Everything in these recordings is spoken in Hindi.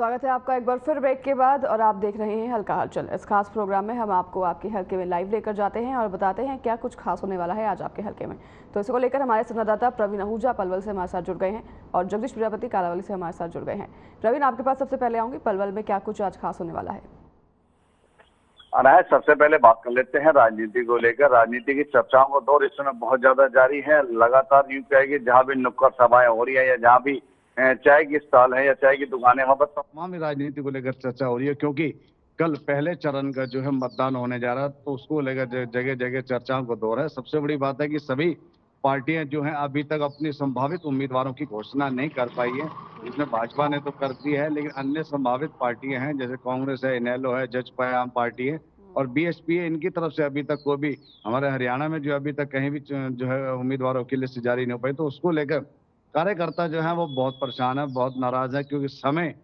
स्वागत है आपका एक बार फिर ब्रेक के बाद और आप देख रहे हैं हल्का हलचल। इस खास प्रोग्राम में हम आपको आपके हल्के में लाइव लेकर जाते हैं और बताते हैं क्या कुछ खास होने वाला है आज आपके हल्के में। तो इसको लेकर हमारे संवाददाता प्रवीण आहूजा पलवल से हमारे साथ जुड़ गए हैं और जगदीश प्रजापति कालावली से हमारे साथ जुड़ गए हैं। प्रवीण, आपके पास सबसे पहले आऊंगी, पलवल में क्या कुछ आज खास होने वाला है? अनायत, सबसे पहले बात कर लेते हैं राजनीति को लेकर। राजनीति की चर्चाओं का दौर इस समय बहुत ज्यादा जारी है। लगातार यूं कहेगी जहां भी नुक्कड़ सभाएं हो रही है या जहां भी चाय की स्टॉल है या चाय की दुकानें, वहां पर तमाम राजनीति को लेकर चर्चा हो रही है, क्योंकि कल पहले चरण का जो है मतदान होने जा रहा है, तो उसको लेकर जगह जगह चर्चाओं का दौर है। सबसे बड़ी बात है कि सभी पार्टियां जो हैं अभी तक अपनी संभावित उम्मीदवारों की घोषणा नहीं कर पाई है। इसमें भाजपा ने तो कर दी है, लेकिन अन्य संभावित पार्टियां हैं जैसे कांग्रेस है, इनेलो है, जजपा आम पार्टी है और बीएसपी है। इनकी तरफ से अभी तक कोई भी, हमारे हरियाणा में जो अभी तक कहीं भी जो है उम्मीदवारों की लिस्ट जारी नहीं हो पाई, तो उसको लेकर कार्यकर्ता जो है वो बहुत परेशान है, बहुत नाराज है, क्योंकि समय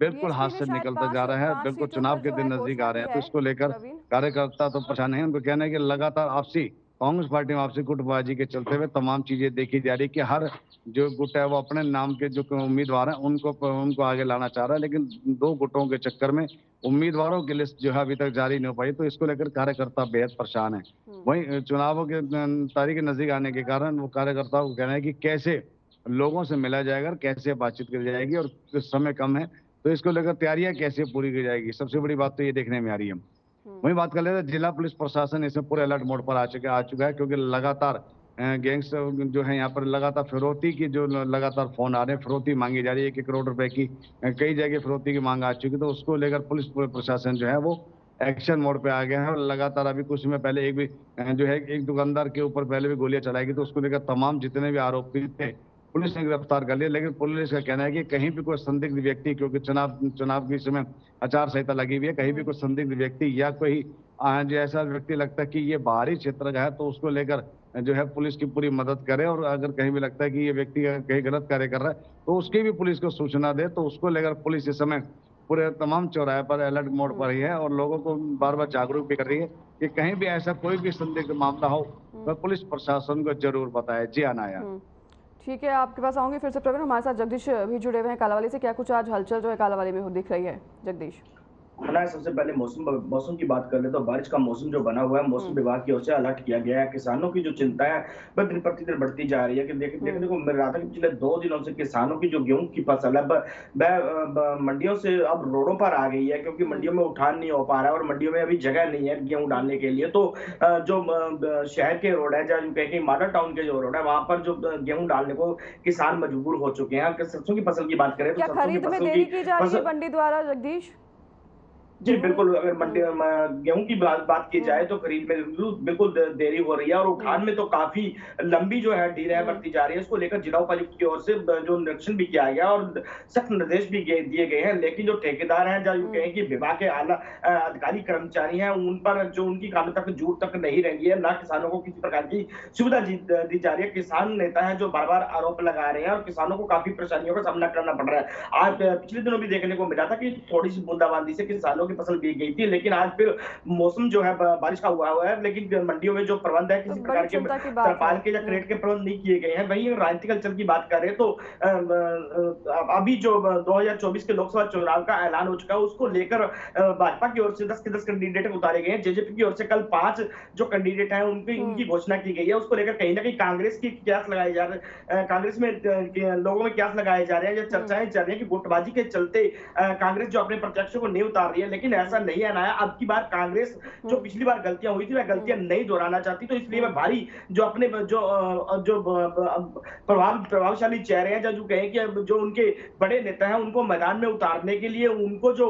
बिल्कुल हाथ से निकलता जा रहा है। बिल्कुल चुनाव के दिन नजदीक आ रहे हैं, तो इसको लेकर कार्यकर्ता तो परेशान है। उनको कहना है कि लगातार आपसी कांग्रेस पार्टी में आपसी गुटबाजी के चलते हुए तमाम चीजें देखी जा रही है कि हर जो गुट है वो अपने नाम के जो उम्मीदवार हैं उनको आगे लाना चाह रहा है, लेकिन दो गुटों के चक्कर में उम्मीदवारों की लिस्ट जो है अभी तक जारी नहीं हो पाई, तो इसको लेकर कार्यकर्ता बेहद परेशान है। वहीं चुनावों के तारीख नजदीक आने के कारण वो कार्यकर्ताओं को कहना है कि कैसे लोगों से मिला जाएगा, कैसे बातचीत की जाएगी और समय कम है, तो इसको लेकर तैयारियां कैसे पूरी की जाएगी, सबसे बड़ी बात तो ये देखने में आ रही है। वहीं बात कर लेते हैं, जिला पुलिस प्रशासन इसमें पूरे अलर्ट मोड पर आ चुका है, क्योंकि लगातार गैंग्स जो है यहाँ पर लगातार फिरौती की जो लगातार फोन आ रहे हैं, फिरौती मांगी जा रही है। 1 करोड़ रुपए की कई जगह फिरौती की मांग आ चुकी, तो उसको लेकर पुलिस प्रशासन जो है वो एक्शन मोड पे आ गया है। और लगातार अभी कुछ समय पहले एक भी जो है एक दुकानदार के ऊपर पहले भी गोलियां चलाई गई, तो उसको लेकर तमाम जितने भी आरोपी थे पुलिस ने गिरफ्तार कर लिया। लेकिन पुलिस का कहना है कि कहीं भी कोई संदिग्ध व्यक्ति, क्योंकि चुनाव के समय आचार संहिता लगी हुई है, कहीं भी कोई संदिग्ध व्यक्ति या कोई जो ऐसा व्यक्ति लगता है कि ये बाहरी क्षेत्र का है, तो उसको लेकर जो है पुलिस की पूरी मदद करे। और अगर कहीं भी लगता है कि ये व्यक्ति कहीं गलत कार्य कर रहा है, तो उसकी भी पुलिस को सूचना दे। तो उसको लेकर पुलिस इस समय पूरे तमाम चौराहे पर अलर्ट मोड पर ही है और लोगों को बार बार जागरूक भी कर रही है कि कहीं भी ऐसा कोई भी संदिग्ध मामला हो तो पुलिस प्रशासन को जरूर बताए। जी अनाया। ठीक है, आपके पास आऊंगी फिर से प्रवीण। हमारे साथ जगदीश भी जुड़े हुए हैं कालावाली से। क्या कुछ आज हलचल जो है कालावाली में दिख रही है जगदीश? सबसे पहले मौसम की बात कर ले तो बारिश का मौसम जो बना हुआ है, मौसम विभाग की ओर से अलर्ट किया गया है। किसानों की जो चिंता है वह दिन प्रतिदिन बढ़ती जा रही है कि देखने को मिल रहा था कि पिछले 2 दिनों से किसानों की जो गेहूं की फसल है वह मंडियों से अब रोडों पर आ गई है, क्योंकि मंडियों में उठान नहीं हो पा रहा है और मंडियों में अभी जगह नहीं है गेहूं डालने के लिए। तो जो शहर के रोड है, जो कहीं मॉडल टाउन के जो रोड है, वहां पर जो गेहूं डालने को किसान मजबूर हो चुके हैं। सरसों की फसल की बात करें तो सरसों की फसल की जा रही है मंडी द्वारा जगदीश? जी बिल्कुल, अगर मंडी गेहूं की बात की जाए तो खरीद में बिल्कुल देरी हो रही है और उठान में तो काफी लंबी जो है ढील बढ़ती जा रही है। इसको लेकर जिला उपायुक्त की ओर से जो निरीक्षण भी किया गया और सख्त निर्देश भी दिए गए हैं। लेकिन जो ठेकेदार हैं, जो कहें कि विभाग के आला अधिकारी कर्मचारी हैं, उन पर जो उनकी काम तक जूट तक नहीं रही है, ना किसानों को किसी प्रकार की सुविधा दी जा रही है। किसान नेता है जो बार बार आरोप लगा रहे हैं और किसानों को काफी परेशानियों का सामना करना पड़ रहा है। आज पिछले दिनों भी देखने को मिला था कि थोड़ी सी बूंदाबांदी से किसानों की फसल दी गई थी, लेकिन आज फिर मौसम जो है बारिश का हुआ है, लेकिन मंडियों में जो प्रबंध है किसी प्रकार के तरपाल के या क्रेट के प्रबंध नहीं किए गए हैं। वहीं राजनीतिक हलचल की बात करें तो अभी जो 2024 के लोकसभा चुनाव का ऐलान हो चुका है, उसको लेकर भाजपा की ओर से 10 के 10 कैंडिडेट उतारे गए हैं। जेजेपी की ओर से कल 5 जो कैंडिडेट हैं उनकी घोषणा की गई है। उसको लेकर कहीं ना कहीं कांग्रेस की क्यास लगाई जा रही है, कांग्रेस में लोगों में क्यास लगाए जा रहे हैं, चर्चाएं चल रही है कि गुटबाजी के चलते कांग्रेस जो अपने प्रत्याशियों को नहीं उतार रही है। लेकिन ऐसा नहीं आना। अब की बार कांग्रेस जो पिछली बार गलतियां हुई थी वह गलतियां नहीं दोहराना चाहती, तो इसलिए वह भारी जो अपने जो प्रभावशाली चेहरे हैं, जो कहें कि जो उनके बड़े नेता हैं उनको मैदान में उतारने के लिए उनको जो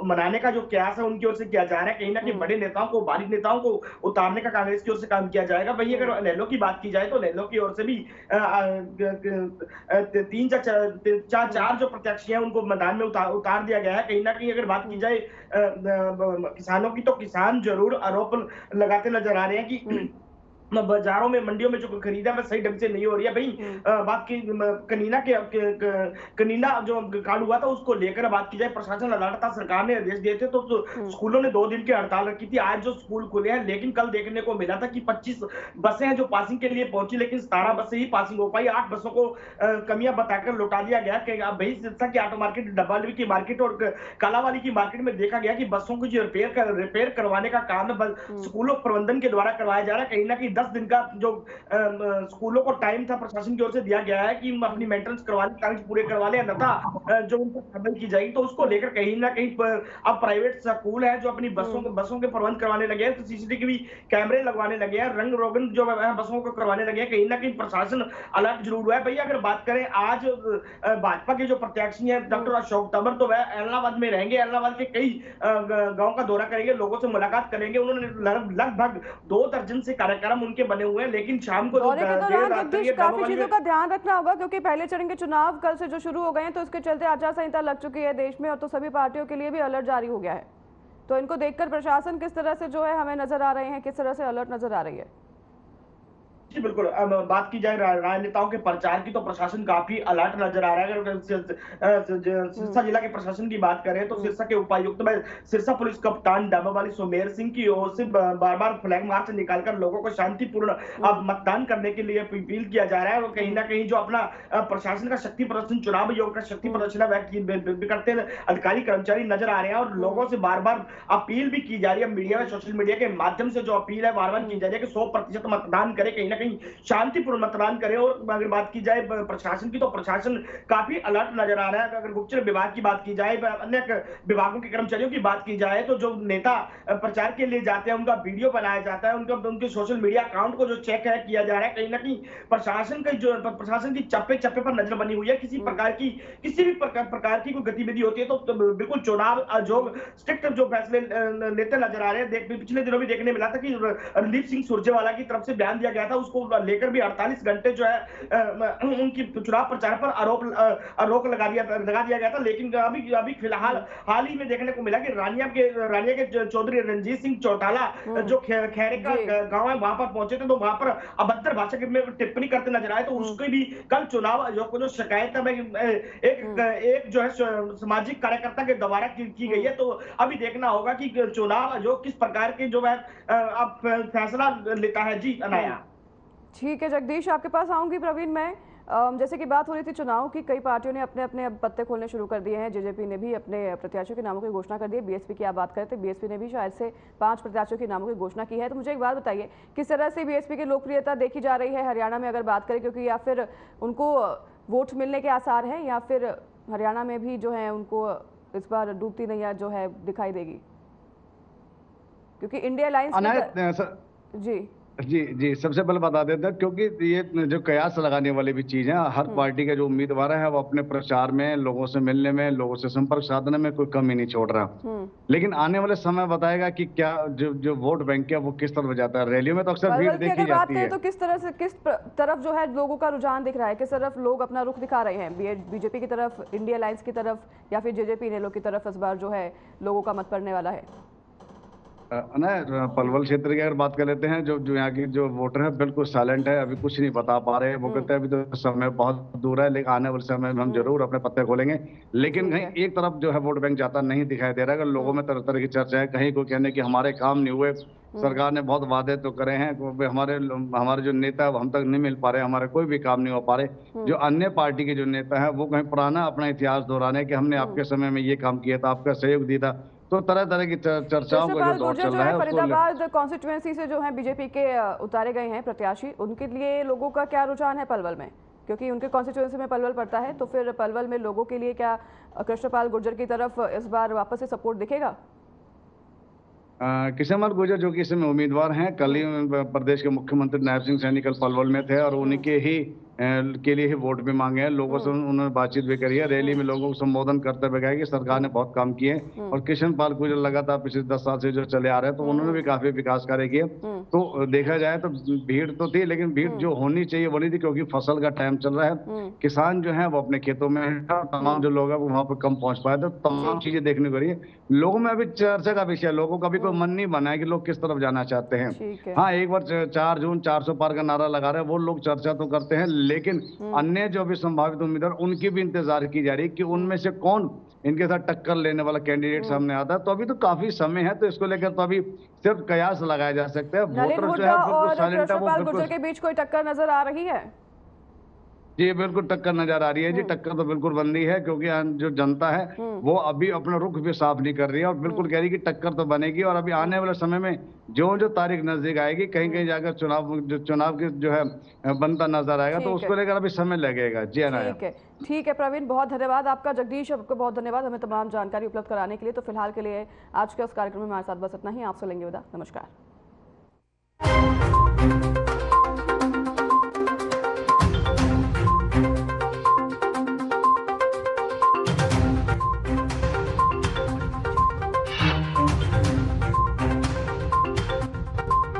मनाने का जो प्रयास है उनकी ओर से किया जा रहा है। कहीं ना कहीं बड़े नेताओं को, भारी नेताओं को उतारने का कांग्रेस की ओर से काम किया जाएगा। वही अगर नेलो की बात की जाए तो नेलो की ओर से भी 4 जो प्रत्याशी हैं उनको मैदान में उतार दिया गया है। कहीं ना कहीं अगर बात की जाए किसानों की, तो किसान जरूर आरोप लगाते नजर आ रहे हैं कि बाजारों में मंडियों में जो खरीदा है सही ढंग से नहीं हो रही है भाई। बात की कनीना कनीना जो कांड हुआ था उसको लेकर बात की जाए, प्रशासन अलर्ट था, सरकार ने आदेश दिए थे, तो स्कूलों ने 2 दिन की हड़ताल रखी थी। आज जो स्कूल खुले हैं, लेकिन कल देखने को मिला था कि 25 बसें हैं जो पासिंग के लिए पहुंची, लेकिन 17 बसें ही पासिंग हो पाई। 8 बसों को कमियां बताकर लौटा दिया गया कि अब भाई सिरसा की ऑटो मार्केट, डब्बाली की मार्केट और कालावाली की मार्केट में देखा गया कि बसों को जो रिपेयर करवाने का काम है स्कूलों प्रबंधन के द्वारा करवाया जा रहा है। कहीं ना कहीं 10 दिन का जो स्कूलों को टाइम था प्रशासन की ओर से दिया गया है कि अपनी मेंटेनेंस करवा ले, कागज पूरे करवा ले, अन्यथा जो उनको कार्रवाई की जाएगी। तो उसको लेकर कहीं ना कहीं अब प्राइवेट स्कूल है जो अपनी बसों के प्रबंध करवाने लगे हैं, तो सीसीटीवी कैमरे लगवाने लगे हैं, रंग रोगन जो है बसों को करवाने लगे हैं। कहीं ना कहीं प्रशासन अलर्ट जरूर हुआ है। भैया अगर बात करें आज भाजपा के जो प्रत्याशी हैं डॉक्टर अशोक तंवर, तो वह एलनाबाद में रहेंगे, एलनाबाद के कई गांव का दौरा करेंगे, लोगों से मुलाकात करेंगे। उन्होंने लगभग 2 दर्जन से कार्यक्रम उनके बने हुए हैं, लेकिन शाम को दौरे के दौरान जगदीश काफी चीजों का ध्यान रखना होगा, क्योंकि पहले चरण के चुनाव कल से जो शुरू हो गए हैं, तो इसके चलते आचार संहिता लग चुकी है देश में, और तो सभी पार्टियों के लिए भी अलर्ट जारी हो गया है। तो इनको देखकर प्रशासन किस तरह से जो है हमें नजर आ रहे हैं, किस तरह से अलर्ट नजर आ रही है? जी बिल्कुल। अब बात की जाए राजनेताओं के प्रचार की, तो प्रशासन काफी अलर्ट नजर आ रहा है। अगर सिरसा जिला के प्रशासन की बात करें, तो सिरसा के उपायुक्त में सिरसा पुलिस कप्तान डब्बावाली सुमेर सिंह की ओर से बार बार फ्लैग मार्च निकालकर लोगों को शांतिपूर्ण अब मतदान करने के लिए अपील किया जा रहा है। और कहीं ना कहीं जो अपना प्रशासन का शक्ति प्रदर्शन, चुनाव आयोग का शक्ति प्रदर्शन करते अधिकारी कर्मचारी नजर आ रहे हैं, और लोगों से बार बार अपील भी की जा रही है। मीडिया में, सोशल मीडिया के माध्यम से जो अपील है बार बार की जा रही है कि 100% मतदान करे, कहीं ना कहीं शांतिपूर्ण मतदान करें। और अगर बात की जाए प्रशासन की, तो प्रशासन काफी अलर्ट नजर आ रहा है। अगर गुप्तचर विभाग की बात की जाए, अन्य विभागों के कर्मचारियों की बात की जाए, तो जो नेता प्रचार के लिए जाते हैं उनका वीडियो बनाया जाता है, उनके सोशल मीडिया अकाउंट को जो चेक है किया जा रहा है। कहीं ना कहीं प्रशासन की चप्पे चप्पे पर नजर बनी हुई है। किसी भी प्रकार की कोई गतिविधि होती है तो बिल्कुल चुनाव आयोग स्ट्रिक्ट जो फैसले लेते नजर आ रहे हैं। पिछले दिनों भी देखने मिला था कि रणदीप सिंह सुरजेवाला की तरफ से बयान दिया गया था, उसको लेकर भी 48 घंटे जो है उनकी चुनाव प्रचार पर आरोप लगा दिया गया था। लेकिन अभी फिलहाल हाल ही में देखने को मिला कि रानिया के चौधरी रंजीत सिंह चौटाला जो खैरे का गांव है वहां पर पहुंचे थे, तो वहां पर अभद्र भाषा में टिप्पणी करते नजर आए। तो उसके भी कल चुनाव आयोग को जो शिकायत एक जो है सामाजिक कार्यकर्ता के द्वारा की गई है। तो अभी देखना होगा कि चुनाव आयोग किस प्रकार के जो है अब फैसला लेता है। जी अनाया। ठीक है जगदीश, आपके पास आऊंगी प्रवीण। मैं जैसे कि बात हो रही थी चुनाव की, कई पार्टियों ने अपने अपने अब पत्ते खोलने शुरू कर दिए हैं। जेजेपी ने भी अपने प्रत्याशियों के नामों की घोषणा कर दी है। बीएसपी की आप बात करें तो बीएसपी ने भी शायद से 5 प्रत्याशियों के नामों की घोषणा की है। तो मुझे एक बात बताइए, किस तरह से बीएसपी की लोकप्रियता देखी जा रही है हरियाणा में, अगर बात करें, क्योंकि या फिर उनको वोट मिलने के आसार हैं, या फिर हरियाणा में भी जो है उनको इस बार डूबती नैया जो है दिखाई देगी, क्योंकि इंडिया अलायंस जी जी सबसे पहले बता देते हैं, क्योंकि ये जो कयास लगाने वाली भी चीज है, हर पार्टी के जो उम्मीदवार है वो अपने प्रचार में, लोगों से मिलने में, लोगों से संपर्क साधने में कोई कमी नहीं छोड़ रहा। लेकिन आने वाले समय बताएगा कि क्या जो वोट बैंक है वो किस तरफ जाता है। रैलियों में तो अक्सर भीड़ देखी जाती है, तो किस तरफ जो है लोगों का रुझान दिख रहा है, किस तरफ लोग अपना रुख दिखा रहे हैं? बीजेपी की तरफ, इंडिया अलायंस की तरफ, या फिर जेजेपी नेलो की तरफ इस बार जो है लोगों का मत पड़ने वाला है? पलवल क्षेत्र की अगर बात कर लेते हैं, जो यहाँ की जो वोटर है बिल्कुल साइलेंट है, अभी कुछ नहीं बता पा रहे हैं। वो कहते हैं अभी तो समय बहुत दूर है, लेकिन आने वाले समय में हम जरूर अपने पत्ते खोलेंगे। लेकिन कहीं एक तरफ जो है वोट बैंक जाता नहीं दिखाई दे रहा है। अगर लोगों में तरह तरह की चर्चा है, कहीं को कहने की हमारे काम नहीं हुए, सरकार ने बहुत वादे तो करे हैं, हमारे जो नेता है वो हम तक नहीं मिल पा रहे, हमारे कोई भी काम नहीं हो पा रहे। जो अन्य पार्टी के जो नेता है वो कहीं पुराना अपना इतिहास दोहराने कि हमने आपके समय में ये काम किया था, आपका सहयोग दिया था। तो तरह तरह की चर्चाओं का जो दौर चल रहा है। फरीदाबाद कॉन्स्टिट्यूएंसी से जो है बीजेपी के उतारे गए हैं प्रत्याशी, उनके लिए लोगों का क्या रुझान है पलवल में? क्योंकि उनके कॉन्स्टिट्यूएंसी में पलवल पड़ता है, तो फिर पलवल में लोगों के लिए क्या कृष्णपाल गुर्जर की तरफ इस बार वापस से सपोर्ट दिखेगा? कृष्णपाल गुर्जर जो कि इस समय उम्मीदवार हैं, कल ही प्रदेश के मुख्यमंत्री नायब सिंह सैनी कल पलवल में थे, और उन्हीं के ही के लिए ही वोट भी मांगे हैं। लोगों से उन्होंने बातचीत भी करी है, रैली में लोगों को संबोधन करते हुए कहा कि सरकार ने बहुत काम किए हैं। और कृष्ण पाल को जो लगातार पिछले 10 साल से जो चले आ रहे हैं, तो उन्होंने भी काफी विकास कार्य किए। तो देखा जाए तो भीड़ तो थी, लेकिन भीड़ जो होनी चाहिए वो नहीं थी, क्योंकि फसल का टाइम चल रहा है। किसान जो है वो अपने खेतों में है, तमाम जो लोग हैं वो वहां पर कम पहुंच पाए, तो तमाम चीजें देखने को रही है। लोगों में अभी चर्चा का विषय, लोगों का भी कोई मन नहीं बना है कि लोग किस तरफ जाना चाहते हैं। हाँ, एक बार 4 जून 400 पार का नारा लगा रहे हैं वो लोग, चर्चा तो करते हैं, लेकिन अन्य जो भी संभावित उम्मीदवार उनकी भी इंतजार की जा रही है कि उनमें से कौन इनके साथ टक्कर लेने वाला कैंडिडेट सामने आता है। तो अभी तो काफी समय है, तो इसको लेकर तो अभी सिर्फ कयास लगाया जा सकता है। नलिन वोटर जो है बिल्कुल साइलेंट है, वो कृष्णपाल बिल्कुल। गुर्जर के बीच कोई टक्कर नजर आ रही है? जी बिल्कुल टक्कर नजर आ रही है जी, टक्कर तो बिल्कुल बन रही है, क्योंकि जो जनता है वो अभी अपना रुख भी साफ नहीं कर रही है, और बिल्कुल कह रही है कि टक्कर तो बनेगी। और अभी आने वाले समय में जो तारीख नजदीक आएगी, कहीं कहीं जाकर चुनाव की जो है बनता नजर आएगा, तो उसको लेकर अभी समय लगेगा। जी अनाया। ठीक है प्रवीण, बहुत धन्यवाद आपका। जगदीश, आपको बहुत धन्यवाद हमें तमाम जानकारी उपलब्ध कराने के लिए। तो फिलहाल के लिए आज के उस कार्यक्रम में हमारे साथ बस इतना ही, आपसे लेंगे विदा। नमस्कार।